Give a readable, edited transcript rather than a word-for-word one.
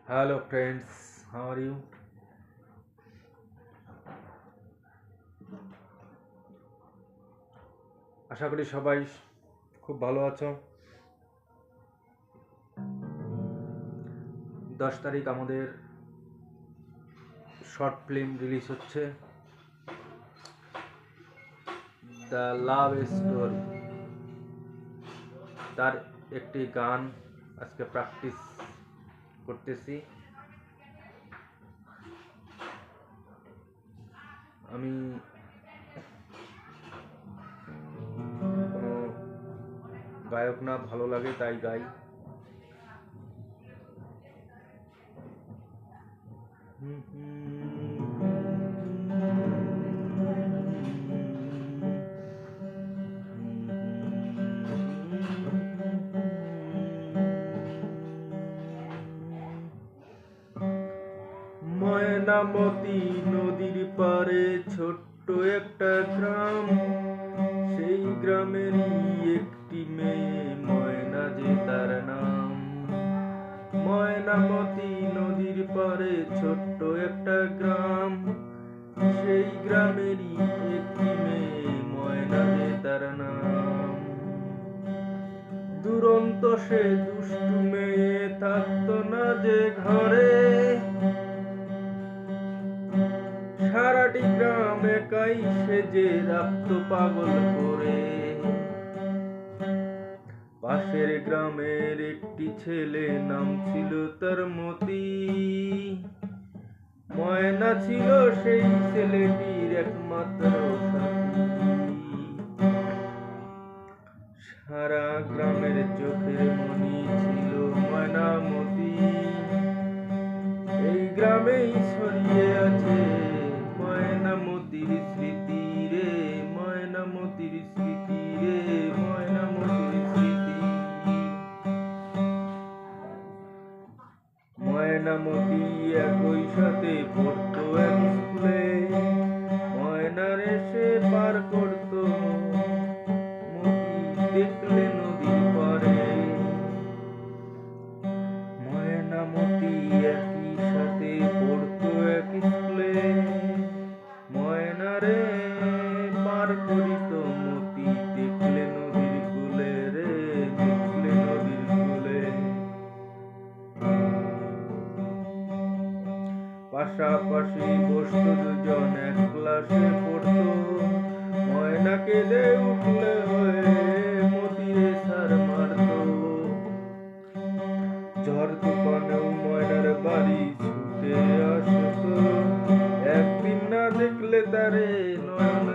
Hello friends, how are you? আশা করি সবাই খুব ভালো আছো। 10 তারিখ আমাদের শর্ট ফিল্ম রিলিজ হচ্ছে, দ্য লাভ স্টোরি। তার একটি গান আজকে প্র্যাকটিস করতেছি। আমি কোনো গায়ক না, ভালো লাগে তাই গাই। ময়নামতি নদীর পারে ছোট্ট একটা গ্রাম, সেই গ্রামেরই একটি মেয়ে ময়না যে তার নাম। ময়নামতি নদীর পারে ছোট্ট একটা গ্রাম, সেই গ্রামেরই একটি মেয়ে ময়না যে তার নাম। দুরন্ত সে দুষ্টু মেয়ে থাকতো না যে ঘরে, সারাটি গ্রাম একাই সেজে রাখতো পাগল করে। পাশের গ্রামের একটি ছেলে, নাম ছিল তার মতি। ময়না ছিল সেই ছেলেটির একমাত্র সাথী। সারা গ্রামের চোখের মনি ছিল ময়নামতি। এই গ্রামেই ছড়িয়ে আছে ময়নামতির স্মৃতি রে, ময়নামতির স্মৃতি রে, ময়নামতির স্মৃতি। ময়নামতি একই সাথে পড়তো এক স্কুলে, ময়নার এসে পার করতো মতি দেখলে নদীর পারে। ময়নামতি একই সাথে পড়তো এক স্কুলে, ময়নারে পার করিত মতি দেখলে নদীর কূলে রে, দেখলে নদীর কূলে। পাশাপাশি বসতো দুজন, এক ক্লাসে পড়তো। ময়না কেঁদে উঠলে হয়ে মতিরে সার মারতো। ঝড় তুফানেও ময়নার বাড়ি ছুটে আসতো, একদিন না দেখলে তারে নয়ন